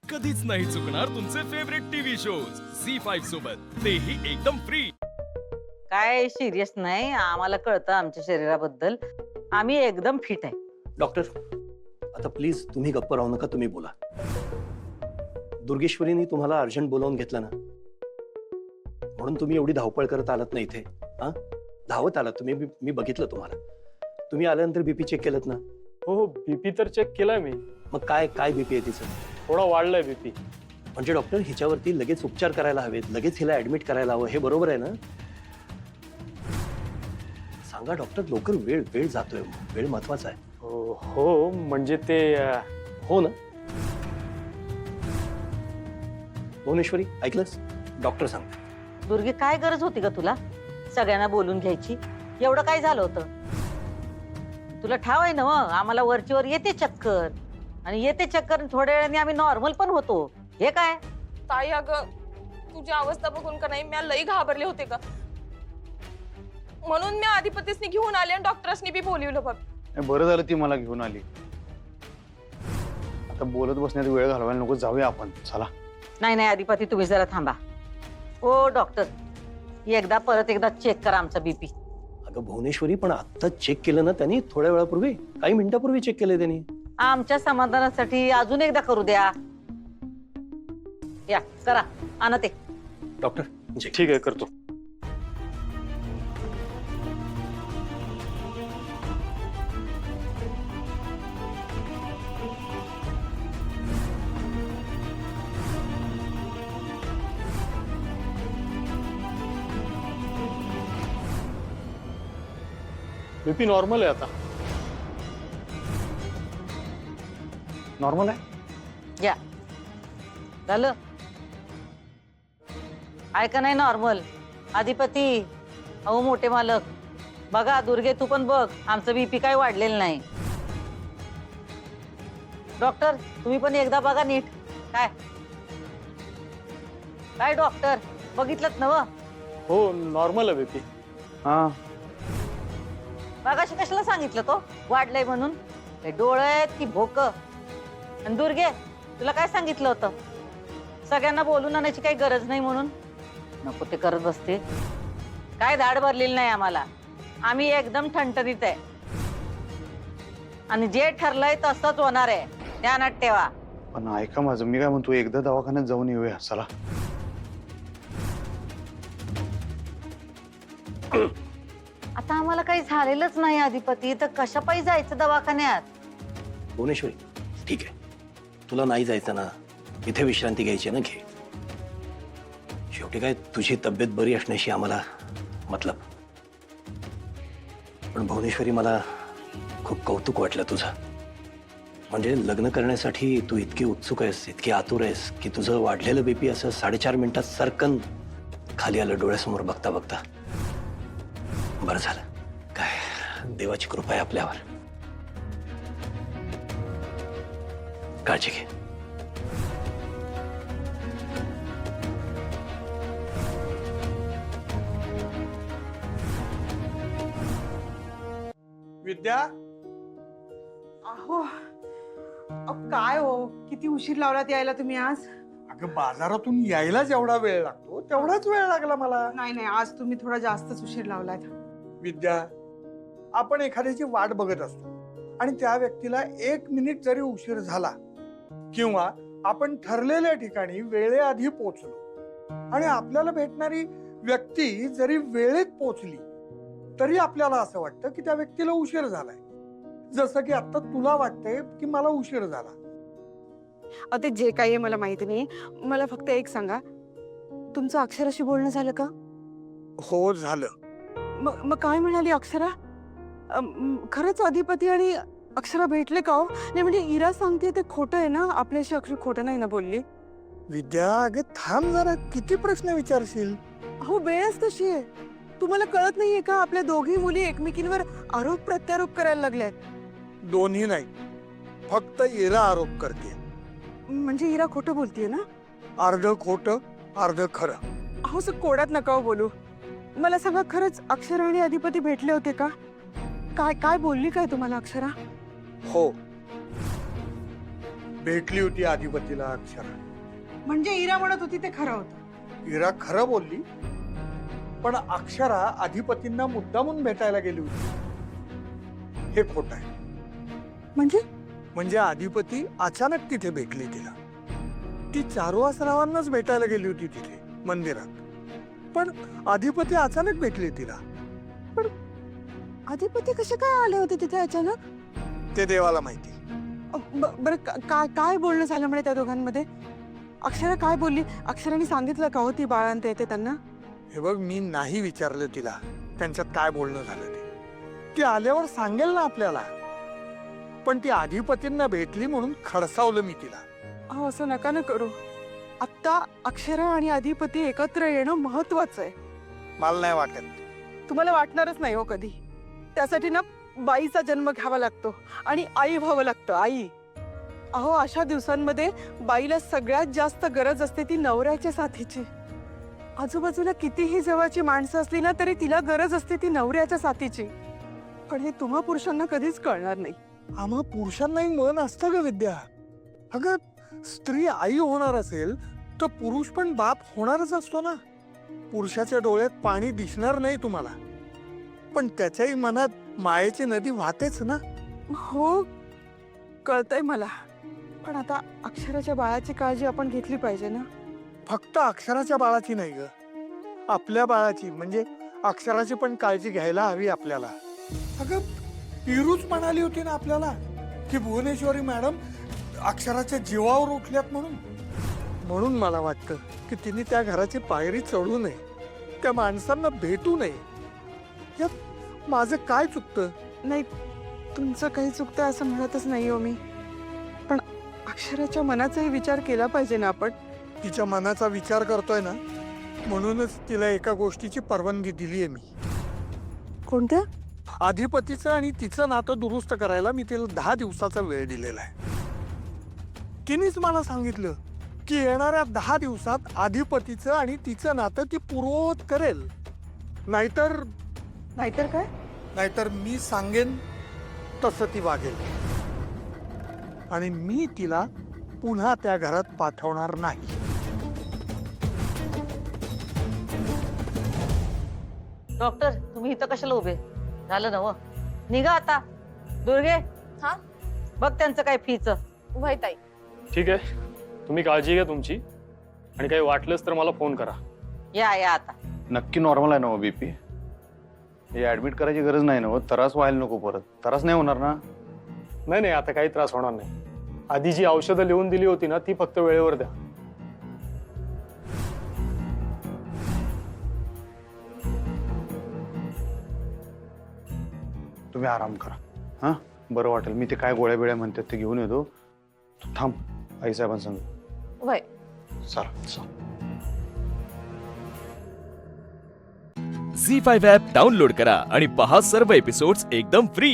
कधीच नाही चुकणार तुमचे फेवरेट टीव्ही शोज झी5 सोबत, तेही एकदम फ्री। काय सिरियस नाही, आम्हाला कळतं आमच्या शरीराबद्दल, आम्ही एकदम फिट आहे। डॉक्टर, आता प्लीज तुम्ही गप्प राहू नका, तुम्ही बोला। दुर्गेश्वरीने तुम्हाला अर्जंट बोलावून घेतलं ना, म्हणून तुम्ही एवढी धावपळ करत आलात ना इथे। हा, धावत आलात तुम्ही, मी बघितलं तुम्हाला। तुम्ही आल्यानंतर बीपी चेक केलं ना? हो, बीपी तर चेक केलाय मी। मग काय काय बीपी आहे तिचं? थोडा वाढलाय बीपी। म्हणजे डॉक्टर, हिच्यावरती लगेच उपचार करायला हवेत, लगेच हिला ऍडमिट करायला हवं, हे बरोबर आहे ना? सांगा डॉक्टर, लवकर, वेळ वेळ जातोय, वेळ महत्वाचा आहे। हो म्हणजे ते हो ना? भुवनेश्वरी, ऐकलंस? डॉक्टर सांगतात। दुर्गे, काय गरज होती का तुला सगळ्यांना बोलून घ्यायची? एवढं काय झालं होतं? तुला ठाव आहे ना, आम्हाला वरची वर येते चक्कर, आणि येते चक्कर, थोड्या वेळाने आम्ही नॉर्मल पण होतो। हे काय ताई, अगं तुझी अवस्था बघून का नाही मी लई घाबरले होते का, म्हणून मी आधिपतीसनी घेऊन आले आणि डॉक्टर्सनी बी बोलवलं बघ। बरं झालं ती मला घेऊन आली। आता बोलत बसण्यात वेळ घालवायला नको, जाऊया आपण, चला। नाही नाही अधिपती, तुम्ही जरा थांबा। ओ डॉक्टर, परत एकदा चेक करा आमचा बीपी। अगं भुवनेश्वरी, पण आता चेक केलं ना त्यांनी, थोड्या वेळापूर्वी, काही मिनिटापूर्वी चेक केलंय त्यांनी। आमच्या समाधानासाठी अजून एकदा करू द्या। या करा, आणा ते। Doctor check. ठीक आहे, करतो। बीपी नॉर्मल आहे आता। नॉर्मल आहे? या झालं, आहे का नाही नॉर्मल? अधिपती, अहो मोठे मालक, बघा। दुर्गे, तू पण बघ, आमचं बीपी काही वाढलेलं नाही। डॉक्टर, तुम्ही पण एकदा बघा नीट। काय काय डॉक्टर, बघितलं ना? हो, नॉर्मल आहे बीपी। हा, मगाशी कशाला सांगितलं तो वाढलंय म्हणून? हे डोळे आहेत की भोक? आणि दुर्गे, तुला काय सांगितलं होतं? सगळ्यांना बोलून आणायची काही गरज नाही म्हणून नको ते करत बसते। काय धाड भरलेली नाही आम्हाला, आम्ही एकदम ठणठणीत आहे, आणि जे ठरलंय तसंच होणार आहे, ध्यानात ठेवा। पण ऐका माझं, मी काय म्हणतो, एकदा दवाखान्यात जाऊन येऊया, चला। आता आम्हाला काही झालेलंच नाही अधिपती, तर कशा पायी जायचं दवाखान्यात? भुवनेश्वरी, ठीक आहे, तुला नाही जायचं ना, इथे विश्रांती घ्यायची ना, घे। शेवटी काय, तुझी तब्येत बरी असण्याशी आम्हाला मतलब। पण भुवनेश्वरी, मला खूप कौतुक वाटलं तुझं। म्हणजे लग्न करण्यासाठी तू इतकी उत्सुक आहेस, इतकी आतुर आहेस, की तुझं वाढलेलं बीपी असं 4.5 मिनिटात सरकन खाली आलं डोळ्यासमोर बघता बघता। बरं झालं, काय देवाची कृपा आहे आपल्यावर। काळजी घे। विद्या, अहो, काय हो, किती उशीर लावलात यायला तुम्ही आज? अगं बाजारातून यायलाच एवढा वेळ लागतो, तेवढाच वेळ लागला मला। नाही नाही, आज तुम्ही थोडा जास्तच उशीर लावलात। विद्या, आपण एखाद्याची वाट बघत असतो आणि त्या व्यक्तीला 1 मिनिट जरी उशीर झाला, किंवा आपण ठरलेल्या ठिकाणी वेळेआधी पोहोचलो आणि आपल्याला भेटणारी व्यक्ती जरी वेळेत पोहोचली, तरी आपल्याला असं वाटतं की त्या व्यक्तीला उशीर झालाय। जसं की आता तुला वाटतंय की मला उशीर झाला। ते जे काही आहे मला माहिती नाही, मला फक्त एक सांगा, तुमचं अक्षराशी बोलणं झालं का? हो, झालं। मग काय म्हणाली अक्षरा? खरंच अधिपती आणि अक्षरा भेटले का हो? नाही म्हणजे इरा सांगते ते खोटं आहे ना, आपल्याशी अक्षर खोटं नाही ना बोलली? विद्या, अगं थांब जरा, किती प्रश्न विचारशील? हो, वेळच तशी आहे। तुम्हाला कळत नाहीये का, आपल्या दोघी मुली एकमेकींवर आरोप प्रत्यारोप करायला लागल्यात? दोन्ही नाही, फक्त इरा आरोप करते। म्हणजे इरा खोटं बोलतीये ना? अर्ध खोटं, अर्ध खरं। अहो, कोड्यात नका हो बोलू। मला सांगा, खरंच अक्षरा आणि अधिपती भेटले होते का? काय काय बोलली काय तुम्हाला अक्षरा? हो, भेटली होती अधिपतीला अक्षरा. म्हणजे इरा म्हणत होती ते खरं होतं. इरा खरं बोलली, पण अक्षरा अधिपतींना मुद्दामून भेटायला गेली होती हे खोटं आहे. म्हणजे अधिपती अचानक तिथे भेटली तिला. ती चारुहासरावांनाच भेटायला गेली होती तिथे मंदिरात, पण अधिपती अचानक भेटली तिला. अधिपती कसे काय आले होते तिथे अचानक? ते देवाला माहिती. बरं काय बोलणं झालं म्हणे त्या दोघांमध्ये? अक्षरा काय बोलली? अक्षराने सांगितलं का हो ती बाळांत येते त्यांना? हे बघ, मी नाही विचारलं तिला त्यांच्यात काय बोलणं झालं ते. ती आल्यावर सांगेल ना आपल्याला. पण ती अधिपतींना भेटली म्हणून खडसावलं मी तिला. अहो असं नका ना करू. आत्ता अक्षरा आणि अधिपती एकत्र येणं महत्वाचं आहे. मला नाही वाटत. तुम्हाला वाटणारच नाही हो कधी. त्यासाठी ना बाईचा जन्म घ्यावा लागतो आणि आई व्हावं लागतं. आई. अहो अशा दिवसांमध्ये बाईला सगळ्यात जास्त गरज असते ती नवऱ्याच्या साथीची. आजूबाजूला कितीही जवळची माणसं असली ना तरी तिला गरज असते ती नवऱ्याच्या साथीची. पण हे तुम्हा पुरुषांना कधीच कळणार नाही. आम्हा पुरुषांनाही मन असतं ग विद्या. अगं, स्त्री आई होणार असेल तर पुरुष पण बाप होणारच असतो ना. पुरुषाच्या डोळ्यात पाणी दिसणार नाही तुम्हाला, पण त्याच्याही मनात मायेची नदी वाहतेच ना. हो कळतंय मला, पण आता अक्षराच्या बाळाची काळजी आपण घेतली पाहिजे ना. फक्त अक्षराच्या बाळाची नाही ग, आपल्या बाळाची म्हणजे अक्षराची पण काळजी घ्यायला हवी आपल्याला. अगं, पिरूच म्हणाली होती ना आपल्याला की भुवनेश्वरी मॅडम अक्षराच्या जीवावर उठल्यात म्हणून मला वाटतं की तिने त्या घराची पायरी चढू नये, त्या माणसांना भेटू नये. यात माझं काय चुकतं? नाही, तुमचं काही चुकतं असं म्हणतच नाही हो मी, पण अक्षराच्या मनाचाही विचार केला पाहिजे ना आपण. तिच्या मनाचा विचार करतोय ना, म्हणूनच तिला एका गोष्टीची परवानगी दिली आहे मी. कोणत्या? अधिपतीचं आणि तिचं नातं दुरुस्त करायला मी तिला 10 दिवसाचा वेळ दिलेला आहे. तिनेच मला सांगितलं की येणाऱ्या 10 दिवसात अधिपतीचं आणि तिचं नातं ती पूर्ववत करेल. नाहीतर काय? मी सांगेन तसं ती वागेल आणि मी तिला पुन्हा त्या घरात पाठवणार नाही. डॉक्टर, तुम्ही इथं कशाला उभे झालं ना? निघा आता. दुर्गे, हा बघ त्यांचं काय फीच. वय ताई. ठीक आहे, तुम्ही काळजी घ्या तुमची, आणि काही वाटलंच तर मला फोन करा. या आता. नक्की नॉर्मल आहे ना हो बीपी? हे ऍडमिट करायची गरज नाही ना हो? त्रास व्हायला नको परत. त्रास नाही होणार ना? नाही, आता काही त्रास होणार नाही. आधी जी औषधं लिहून दिली होती ना ती फक्त वेळेवर द्या. तुम्ही आराम करा. हा, बरं वाटेल. मी ते काय गोळ्या बिळ्या म्हणतात ते घेऊन येतो. तू थांब आईसाहेबांसंग. वय. चला. झी5 ॲप डाउनलोड करा आणि पहा सर्व एपिसोड्स एकदम फ्री.